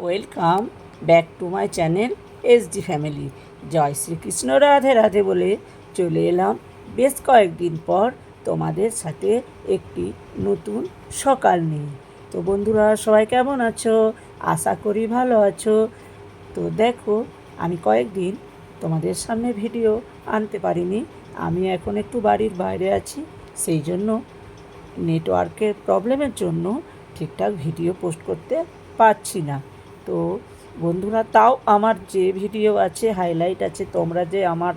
Welcome back to my channel SD family. জয় শ্রীকৃষ্ণ, রাধে রাধে বলে চলে এলাম বেশ কয়েকদিন পর তোমাদের সাথে একটি নতুন সকাল নিয়ে। তো বন্ধুরা, সবাই কেমন আছো? আশা করি ভালো আছো। তো দেখো, আমি কয়েকদিন তোমাদের সামনে ভিডিও আনতে পারিনি। আমি এখন একটু বাড়ির বাইরে আছি, সেই জন্য নেটওয়ার্কের প্রবলেমের জন্য ঠিকঠাক ভিডিও পোস্ট করতে পারছি না। তো বন্ধুরা, তাও আমার যে ভিডিও আছে, হাইলাইট আছে, তোমরা যে আমার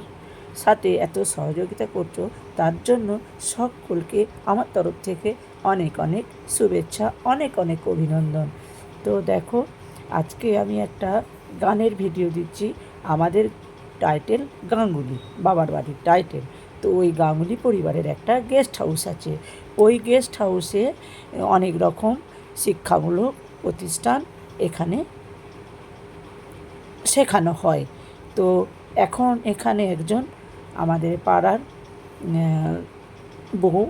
সাথে এত সহযোগিতা করছো, তার জন্য সকলকে আমার তরফ থেকে অনেক অনেক শুভেচ্ছা, অনেক অনেক অভিনন্দন। তো দেখো, আজকে আমি একটা গানের ভিডিও দিচ্ছি। আমাদের টাইটেল গাঙ্গুলি, বাবার বাড়ির টাইটেল। তো ওই গাঙ্গুলি পরিবারের একটা গেস্ট হাউস আছে। ওই গেস্ট হাউসে অনেক রকম শিক্ষামূলক প্রতিষ্ঠান এখানে শেখানো হয়। তো এখন এখানে একজন আমাদের পাড়ার বউ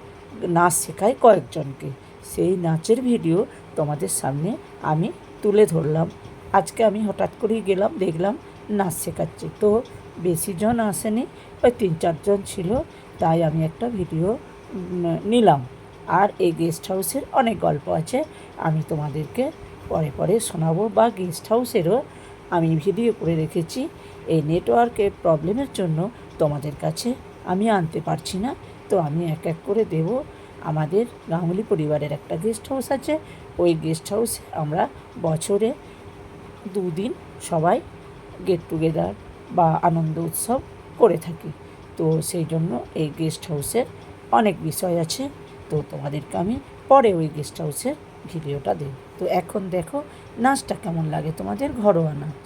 নাচ শেখায় কয়েকজনকে। সেই নাচের ভিডিও তোমাদের সামনে আমি তুলে ধরলাম। আজকে আমি হঠাৎ করেই গেলাম, দেখলাম নাচ শেখাচ্ছে। তো বেশি জন আসেনি, ওই 3-4 জন ছিল, তাই আমি একটা ভিডিও নিলাম। আর এই গেস্ট হাউসের অনেক গল্প আছে, আমি তোমাদেরকে পরে পরে শোনাবো, বা গেস্ট হাউসেরও আমি ভিডিও করে রেখেছি। এই নেটওয়ার্কের প্রবলেমের জন্য তোমাদের কাছে আমি আনতে পারছি না। তো আমি এক এক করে দেব। আমাদের গাঙ্গুলি পরিবারের একটা গেস্ট হাউস আছে। ওই গেস্ট হাউসে আমরা বছরে 2 দিন সবাই গেট টুগেদার বা আনন্দ উৎসব করে থাকি। তো সেই জন্য এই গেস্ট হাউসের অনেক বিষয় আছে। তো তোমাদেরকে আমি পরে ওই গেস্ট হাউসের ভিডিওটা দেব। তো এখন দেখো নাচটা কেমন লাগে তোমাদের, ঘরোয়া নাচ।